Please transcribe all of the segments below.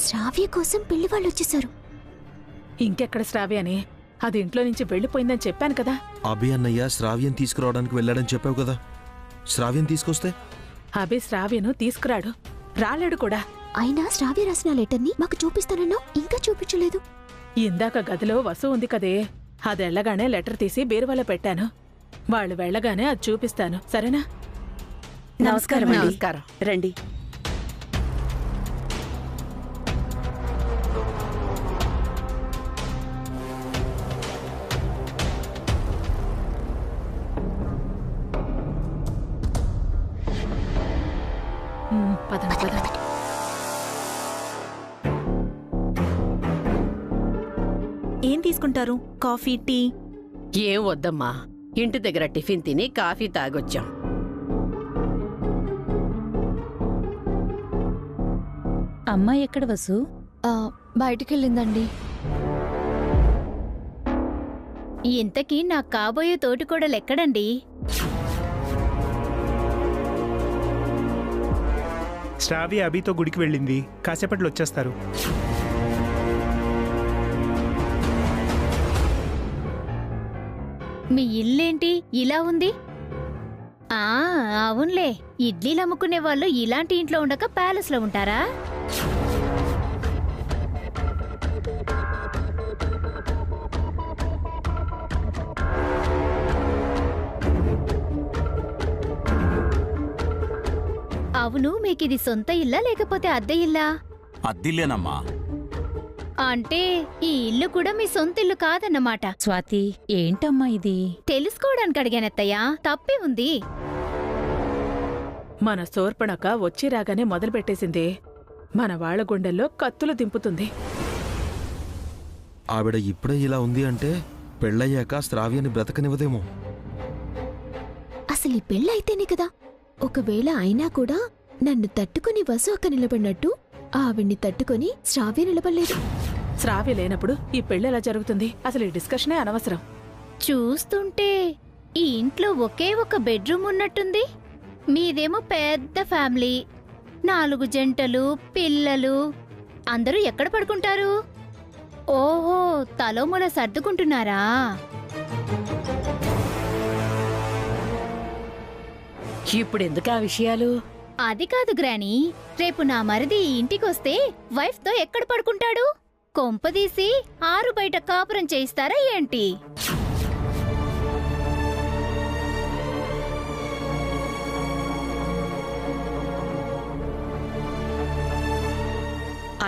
శ్రావ్య కోసం పెళ్లి వాళ్ళు వచ్చేసారు. ఇంకెక్కడ శ్రావ్య అని? అది ఇంట్లో నుంచి వెళ్ళిపోయిందని చెప్పాను కదా. అభి అన్నయ్య శ్రావ్యం తీసుకురావడానికి వెళ్ళాడని చెప్పావు కదా. శ్రావ్యం తీసుకొస్తే? అభి శ్రావ్యను తీసుకురాడు, రాలేడు కూడా. అయినా శ్రావ్య రాసిన లెటర్ని మాకు చూపిస్తానన్నా ఇంకా చూపించలేదు. ఇందాక గదిలో వసు ఉంది కదే, అదెళ్ళగానే లెటర్ తీసి బీరువాలో పెట్టాను. వాళ్ళు వెళ్ళగానే అది చూపిస్తాను, సరేనా? నమస్కారం. నమస్కారం, రండి. పదండి పదండి. ఏం తీసుకుంటారు? Coffee, tea? ఏం వద్దమ్మా, ఇంటి దగ్గర టిఫిన్ తిని కాఫీ తాగొచ్చాం. అమ్మాయి ఎక్కడ వసు? బయటికెళ్ళిందండి. ఇంతకీ నా కాబోయే తోటికోడలెక్కడండి? శ్రావ్య అభితో గుడికి వెళ్ళింది, కాసేపట్లో వచ్చేస్తారు. మీ ఇల్లేంటి ఇలా ఉంది? అవునులే, ఇడ్లీలు అమ్ముకునే వాళ్ళు ఇలాంటి ఇంట్లో ఉండక ప్యాలెస్లో ఉంటారా? అవును, మీకిది సొంత ఇల్లా లేకపోతే అద్దె ఇల్లా? అద్దిల్లేనమ్మా. అంటే ఈ ఇల్లు కూడా మీ సొంత ఇల్లు కాదన్నమాట. స్వాతి, ఏంటమ్మా ఇది? తెలుసుకోవడానికి అడిగానత్తయ్యా, తప్పే ఉంది. మన శూర్పణఖ వచ్చి రాగానే మొదలుపెట్టేసింది. మన వాళ్ల గుండెల్లో కత్తులు దింపుతుంది. ఆవిడ ఇప్పుడే ఇలా ఉంది అంటే పెళ్ళయ్యాక శ్రావ్యాన్ని బ్రతకనివ్వదేమో. అసలు ఈ పెళ్ళైతేనే కదా. ఒకవేళ అయినా కూడా నన్ను తట్టుకుని వసు అక్క నిలబడినట్టు ఆవిడ్ని తట్టుకుని శ్రావ్య నిలబడలేదు. శ్రావ్య లేనప్పుడు ఈ పెళ్లి ఎలా జరుగుతుంది? అసలు ఈ డిస్కషనే అనవసరం. చూస్తుంటే ఈ ఇంట్లో ఒకే ఒక బెడ్రూమ్ ఉన్నట్టుంది. మీదేమో పెద్ద ఫ్యామిలీ, 4 జంటలు, పిల్లలు. అందరూ ఎక్కడ పడుకుంటారు? ఓహో, తలోమూల సర్దుకుంటున్నారా? ఇప్పుడెందుకు ఆ విషయాలు? అది కాదు గ్రానీ, రేపు నా మరిది ఈ ఇంటికొస్తే వైఫ్తో ఎక్కడ పడుకుంటాడు? కొంపదీసి ఆరు బయట కాపురం చేయిస్తారా ఏంటి?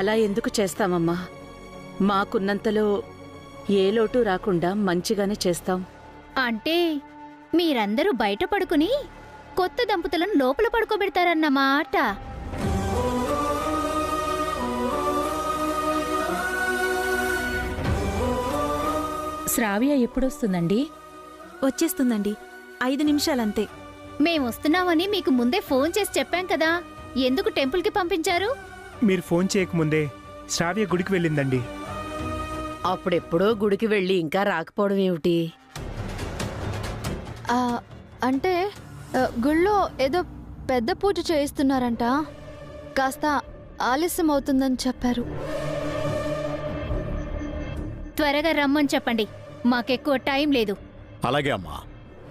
అలా ఎందుకు చేస్తామమ్మా? మాకున్నంతలో ఏ లోటు రాకుండా మంచిగానే చేస్తాం. అంటే మీరందరూ బయట పడుకుని కొత్త దంపతులను లోపల పడుకోబెడతారన్నమాట. శ్రావ్య ఎప్పుడొస్తుందండి? వచ్చేస్తుందండి, 5 నిమిషాలంతే. మేమొస్తున్నామని మీకు ముందే ఫోన్ చేసి చెప్పాం కదా, ఎందుకు టెంపుల్కి పంపించారు? మీరు ఫోన్ చేయకముందే శ్రావ్య గుడికి వెళ్ళిందండి. అప్పుడెప్పుడో గుడికి వెళ్ళి ఇంకా రాకపోవడం ఏమిటి? అంటే గుళ్ళో ఏదో పెద్ద పూజ చేయిస్తున్నారంట, కాస్త ఆలస్యం అవుతుందని చెప్పారు. త్వరగా రమ్మని చెప్పండి, మాకెక్కువ టైం లేదు. అలాగే అమ్మా,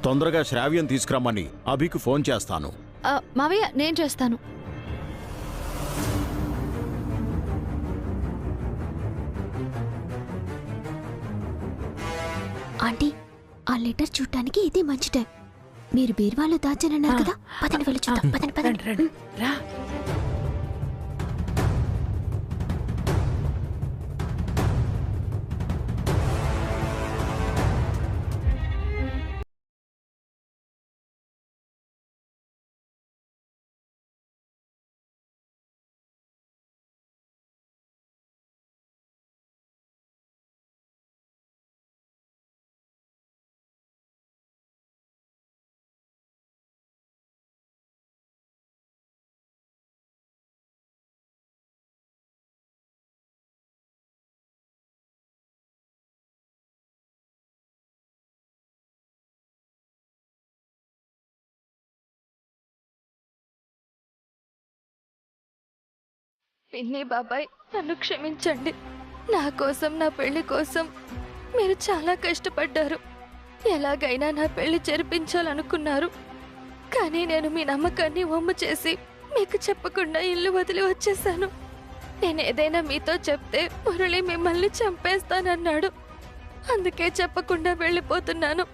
తొందరగా శ్రావ్యం తీసుకురమ్మని అభికి ఫోన్ చేస్తాను. మావయ్య, నేను చేస్తాను. ఆంటీ, ఆ లెటర్ చూడటానికి ఇదే మంచి టైం. మీరు బీర్వాలో దాచానన్నారు కదా, పదని వెళ్ళి చూద్దాం. పదని పదండి. రా. పిన్ని బాబాయ్ నన్ను క్షమించండి. నా కోసం, నా పెళ్లి కోసం మీరు చాలా కష్టపడ్డారు. ఎలాగైనా నా పెళ్లి జరిపించాలనుకున్నారు. కానీ నేను మీ నమ్మకాన్ని వమ్ము చేసి మీకు చెప్పకుండా ఇల్లు వదిలి వచ్చేసాను. నేను ఏదైనా మీతో చెప్తే మురళి మిమ్మల్ని చంపేస్తానన్నాడు. అందుకే చెప్పకుండా వెళ్ళిపోతున్నాను.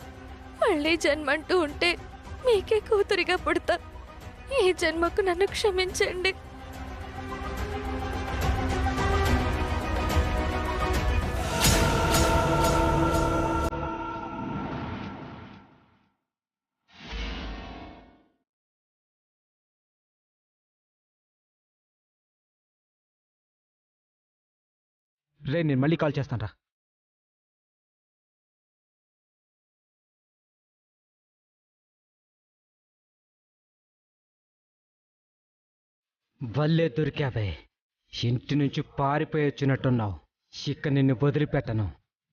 మళ్ళీ జన్మంటూ ఉంటే మీకే కూతురిగా పుడతా. ఈ జన్మకు నన్ను క్షమించండి. రే నేను మళ్ళీ కాల్ చేస్తాను. వల్లే దొరికావే. ఇంటి నుంచి పారిపోయి వచ్చినట్టున్నావు. ఇక నిన్ను వదిలిపెట్టను.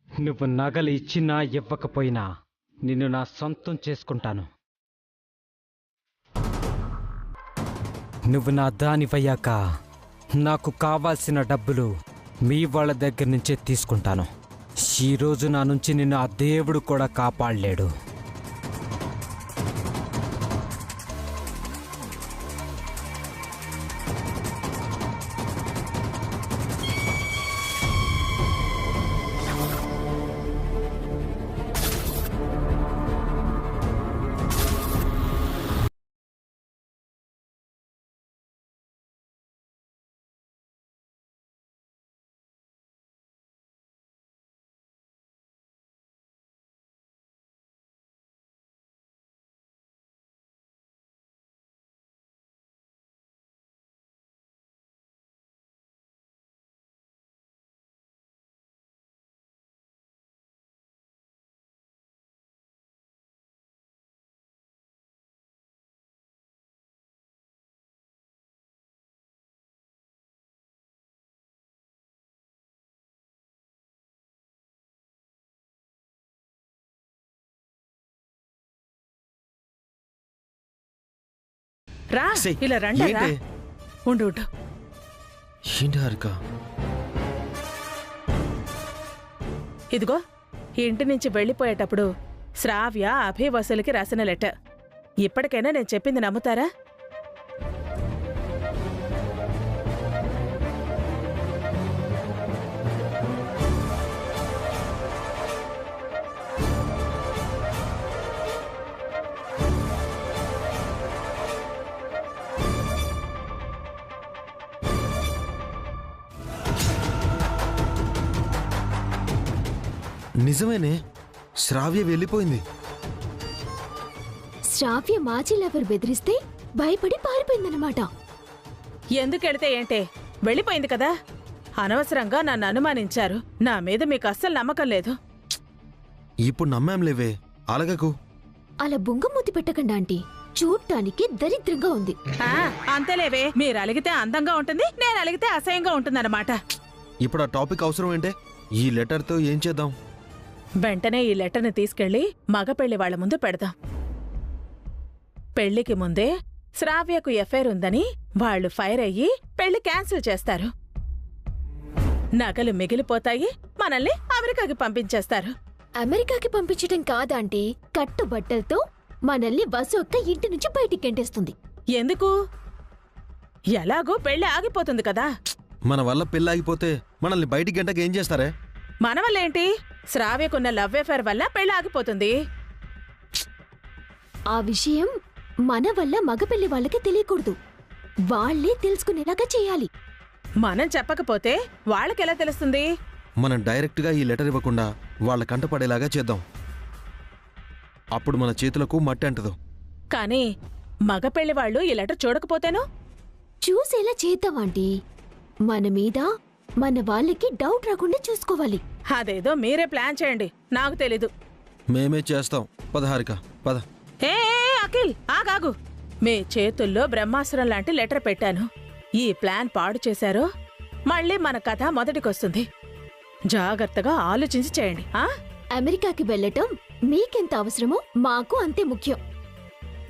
నువ్వు నగలు ఇచ్చినా ఇవ్వకపోయినా నిన్ను నా సొంతం చేసుకుంటాను. నువ్వు నా దానివయ్యాక నాకు కావాల్సిన డబ్బులు మీ వాళ్ళ దగ్గర నుంచే తీసుకుంటాను. ఈరోజు నా నుంచి నిన్ను ఆ దేవుడు కూడా కాపాడలేడు. రా, ఇలా రండి. ఉండు ఉండు. ఏంటి హారిక? ఇదిగో, ఇంటి నుంచి వెళ్ళిపోయేటప్పుడు శ్రావ్య అభయ్ వసూలుకి రాసిన లెటర్. ఇప్పటికైనా నేను చెప్పింది నమ్ముతారా? నిజమేనే, శ్రావ్య వెళ్ళిపోయింది. శ్రావ్య మాజీలెవరు బెదిరిస్తే భయపడి పారిపోయిందనమాట. ఎందుకెళ్తే ఏంటే, వెళ్ళిపోయింది కదా. అనవసరంగా నన్ను అనుమానించారు. నా మీద మీకు అస్సలు నమ్మకం లేదు. ఇప్పుడు నమ్మాంలేవే, అలగకు. అలా బుంగమూతి పెట్టకండి ఆంటీ. చూడ్డానికి దరిద్రంగా ఉంది. అంతేలేవే, మీరు అలిగితే అందంగా ఉంటుంది, నేను అలిగితే అసహ్యంగా ఉంటుందన్నమాట. ఇప్పుడు ఆ టాపిక్ అవసరం ఏంటే? ఈ లెటర్తో ఏం చేద్దాం? వెంటనే ఈ లెటర్ని తీసుకెళ్లి మగ పెళ్లి వాళ్ల ముందు పెడదాం. పెళ్లికి ముందే శ్రావ్యకు ఎఫైర్ ఉందని వాళ్లు ఫైర్ అయ్యి పెళ్లి క్యాన్సిల్ చేస్తారు. నగలు మిగిలిపోతాయి, మనల్ని అమెరికాకి పంపించేస్తారు. అమెరికాకి పంపించడం కాదాంటీ, కట్టుబట్టలతో మనల్ని వసు ఒక్క ఇంటి నుంచి బయటికి గెంటేస్తుంది. ఎందుకు? ఎలాగో పెళ్లి ఆగిపోతుంది కదా. మన వల్ల పెళ్లి ఆగిపోతే మనల్ని బయటికి గంటకి ఏం చేస్తారే? మన వల్ల ఏంటి? శ్రావ్యకున్న లవ్ అఫైర్ వల్ల పెళ్లి ఆగిపోతుంది. ఆ విషయం మన వల్ల మగపెళ్లి వాళ్ళకి తెలియకూడదు. వాళ్లే తెలుసుకునేలాగా చేయాలి. మనం చెప్పకపోతే వాళ్ళకెలా తెలుస్తుంది? మనం డైరెక్ట్గా ఈ లెటర్ ఇవ్వకుండా వాళ్ళ కంటపడేలాగా చేద్దాం. అప్పుడు మన చేతులకు మట్టి అంటదు. కానీ మగ పెళ్లి వాళ్ళు ఈ లెటర్ చూడకపోతేనో? చూసేలా చేద్దాం ఆంటీ. మన మీద మన వాళ్ళకి డౌట్ రాకుండా చూసుకోవాలి. అదేదో మీరే ప్లాన్ చేయండి, నాకు తెలీదు. మేమే చేస్తాం. పద హారిక, పద. ఏ అఖిల్, ఆగాగు. మీ చేతుల్లో బ్రహ్మాసురం లాంటి లెటర్ పెట్టాను. ఈ ప్లాన్ పాడు చేశారో మళ్ళీ మన కథ మొదటికొస్తుంది. జాగ్రత్తగా ఆలోచించి చేయండి. అమెరికాకి వెళ్ళటం మీకెంత అవసరమో మాకు అంతే ముఖ్యం.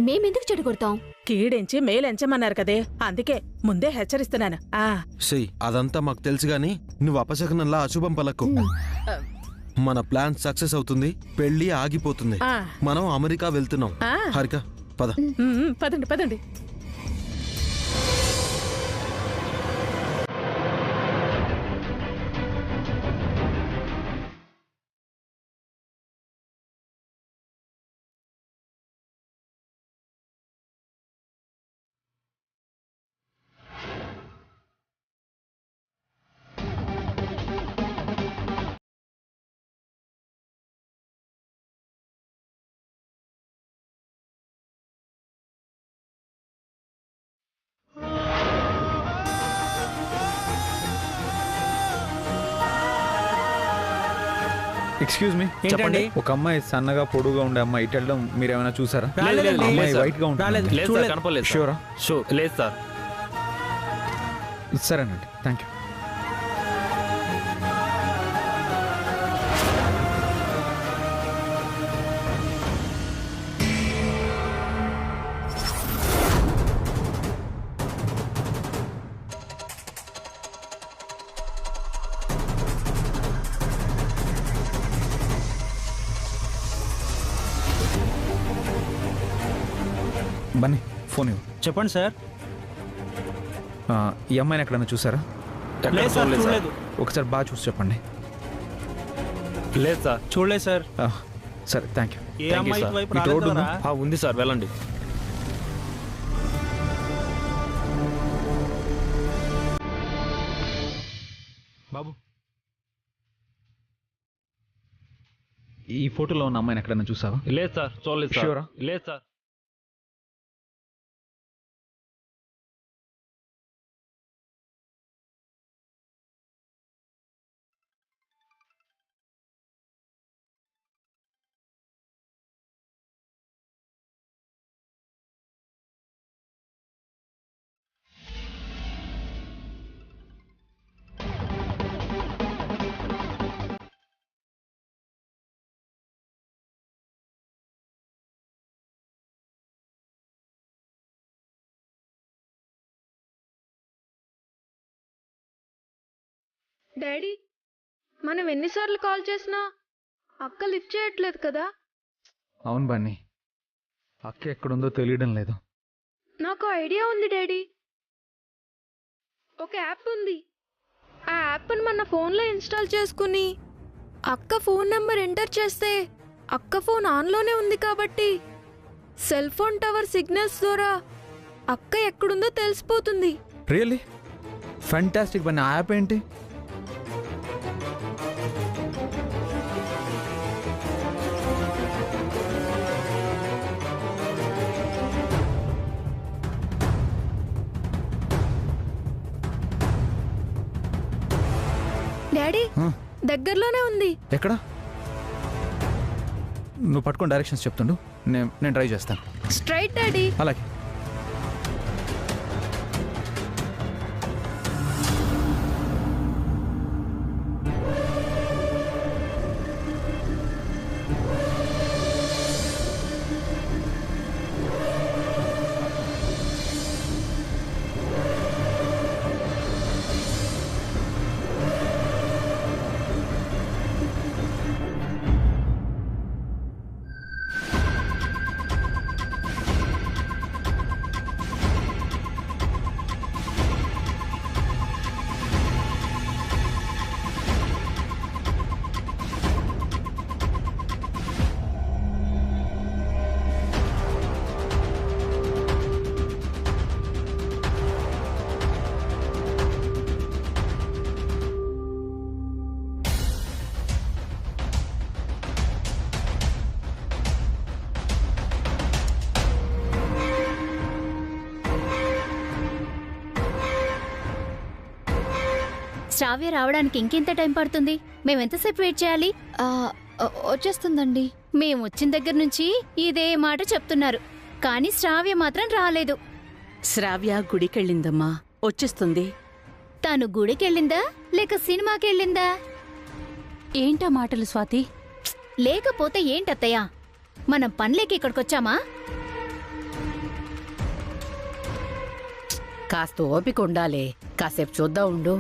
మేమెందుకు చెడగొడతాం? కీడించి మేలెంచమన్నారు కదే, అందుకే ముందే హెచ్చరిస్తున్నాను. చెయ్యి, అదంతా మాకు తెలుసు గాని నువ్వు అపశకనంలా అశుభం పలకు. మన ప్లాన్ సక్సెస్ అవుతుంది, పెళ్లి ఆగిపోతుంది. మనం అమెరికా వెళ్తున్నాం. హారిక పద. పదండి పదండి. ఎక్స్క్యూజ్ మీ, చెప్పండి. ఒక అమ్మాయి సన్నగా పొడుగా ఉండే అమ్మాయి ఇటు వెళ్ళడం మీరు ఏమైనా చూసారా? అమ్మాయి వైట్ గా ఉంటుంది. షూరా? లేదు సార్. సరేనండి, థ్యాంక్ యూ. బన్నీ, ఫోన్ ఇవ్వు. చెప్పండి సార్. ఈ అమ్మాయిని ఎక్కడైనా చూసారా? చూడలేదు. ఒకసారి బాగా చూసి చెప్పండి. లేదు సార్, చూడలేదు సార్. సరే, థ్యాంక్ యూ. ఏ అమ్మాయి వైపు రాలేదా? ఉంది సార్, వెళ్ళండి. బాబు, ఈ ఫోటోలో ఉన్న అమ్మాయిని ఎక్కడైనా చూసావా? లేదు సార్, చూడలేదు. షూరా? లేదు సార్. డాడీ, మనం ఎన్నిసార్లు కాల్ చేసినా అక్క లిఫ్ట్ చేయట్లేదు కదా? అవును బన్నీ, అక్క ఎక్కడుందో తెలియడం లేదు. నాకు ఐడియా ఉంది డాడీ. ఒక యాప్ ఉంది. ఆ యాప్ని మన ఫోన్లో ఇన్స్టాల్ చేసుకుని అక్క ఫోన్ నెంబర్ ఎంటర్ చేస్తే అక్క ఫోన్ ఆన్లోనే ఉంది కాబట్టి సెల్ ఫోన్ టవర్ సిగ్నల్స్ ద్వారా అక్క ఎక్కడుందో తెలిసిపోతుంది. Really fantastic Bunny. ఆ యాప్ ఏంటి? డాడీ, దగ్గరలోనే ఉంది. ఎక్కడ? నువ్వు పట్టుకొని డైరెక్షన్స్ చెప్తుండు, నేను ట్రై చేస్తాను. Straight daddy. అలాగే. శ్రావ్య రావడానికి ఇంకెంత టైం పడుతుంది? మేమెంతసేపు వెయిట్ చేయాలి? వచ్చేస్తుందండి. మేము వచ్చిన దగ్గర నుంచి ఇదే మాట చెప్తున్నారు, కానీ శ్రావ్య మాత్రం రాలేదు. శ్రావ్య గుడికెళ్ళిందమ్మా, వచ్చేస్తుంది. తను గుడికెళ్ళిందా లేక సినిమాకెళ్ళిందా? ఏంటా మాటలు స్వాతి? లేకపోతే ఏంటత్తయ్యా, మనం పనిలేక ఇక్కడికొచ్చామా? కాస్త ఓపిక ఉండాలి. కాసేపు చూద్దాం ఉండు.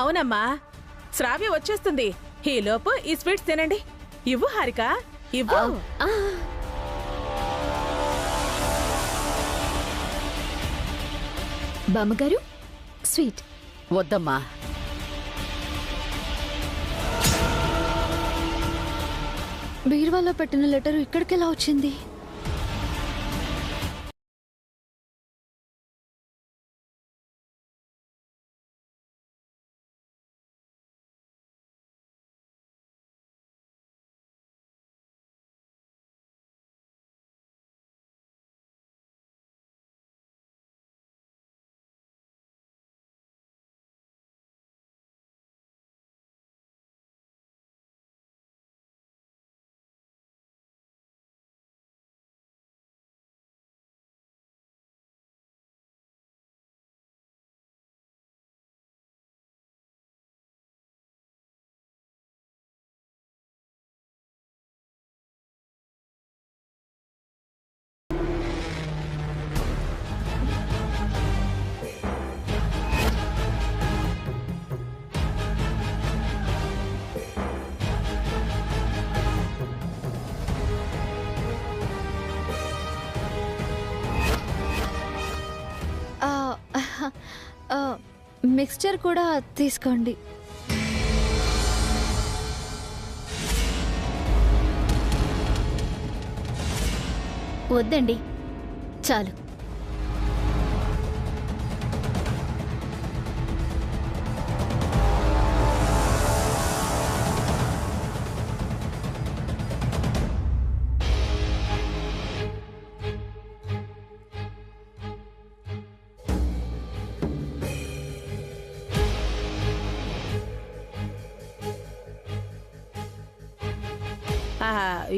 అవునమ్మా, శ్రావ్య వచ్చేస్తుంది. ఈలోపు ఈ స్వీట్స్ తినండి. ఇవ్వు హారిక, ఇవ్వు. బామ్మగారు, స్వీట్. వద్దమ్మా. బీరువాలో పెట్టిన లెటరు ఇక్కడికెలా వచ్చింది? మిక్స్చర్ కూడా తీసుకోండి. వద్దండి, చాలు.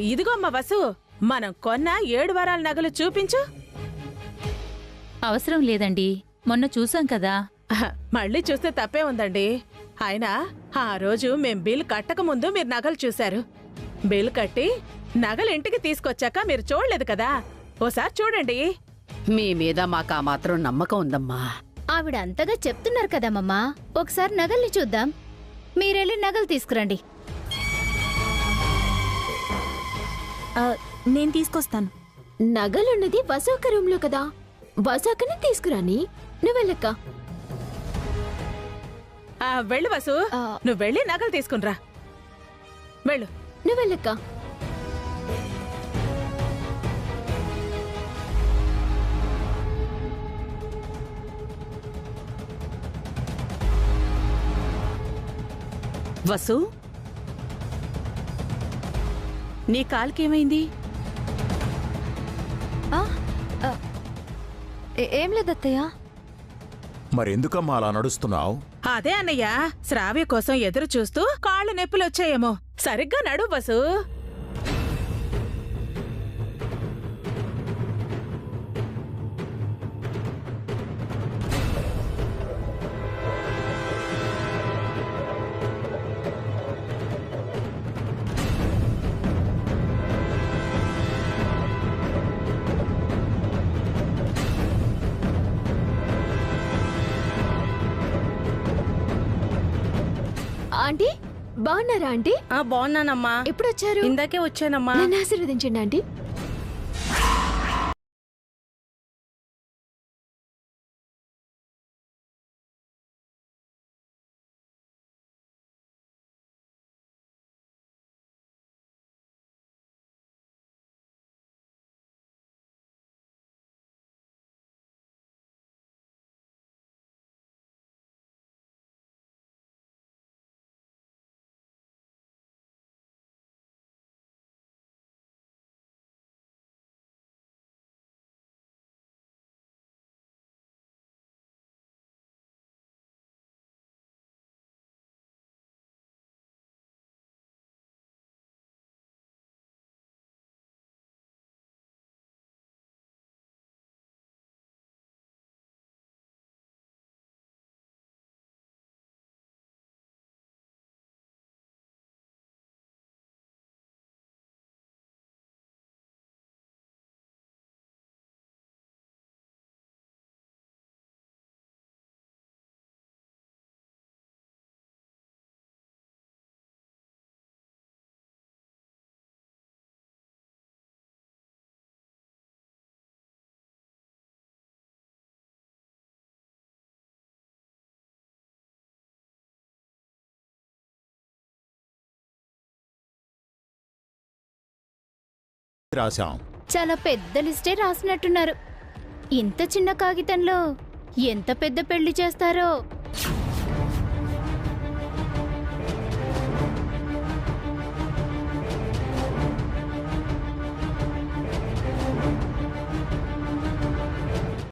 ఇదిగో అమ్మ వసు, మనం కొన్న 7 వారాల నగలు చూపించు. అవసరం లేదండి, మొన్న చూసాం కదా. మళ్ళీ చూస్తే తప్పే ఉందండి. అయినా ఆ రోజు మేం బిల్ కట్టక ముందు మీరు నగలు చూశారు. బిల్ కట్టి నగలు ఇంటికి తీసుకొచ్చాక మీరు చూడలేదు కదా. ఓసారి చూడండి. మీ మీద మాకు ఆ మాత్రం నమ్మకం ఉందమ్మా. ఆవిడ అంతగా చెప్తున్నారు కదమ్మా, ఒకసారి నగల్ని చూద్దాం. మీరెళ్ళి నగలు తీసుకురండి. నేను తీసుకొస్తాను. నగలున్నది వసోక రూమ్ లో కదా, వసోకని తీసుకురాని. నువ్వెళ్ళక్క. వెళ్ళు వసు, నువ్వు వెళ్ళి నగలు తీసుకునిరా. వెళ్ళు. నువ్వెళ్ళక్క. వసు, నీ కాలుకేమైంది? ఏం లేదత్తయ్య. మరెందుకమ్మా అలా నడుస్తున్నావు? అదే అన్నయ్య, శ్రావ్య కోసం ఎదురు చూస్తూ కాళ్ళు నొప్పులొచ్చాయేమో. సరిగ్గా నడు వసు. ఆంటీ, బాగున్నారా ఆంటీ? బాగున్నానమ్మా. ఎప్పుడు వచ్చారు? ఇందాకే వచ్చానమ్మా. నన్ను ఆశీర్వదించండి ఆంటీ. రాశాం. చాలా పెద్ద లిస్టే రాసినట్టున్నారు. ఇంత చిన్న కాగితంలో ఎంత పెద్ద పెళ్లి చేస్తారో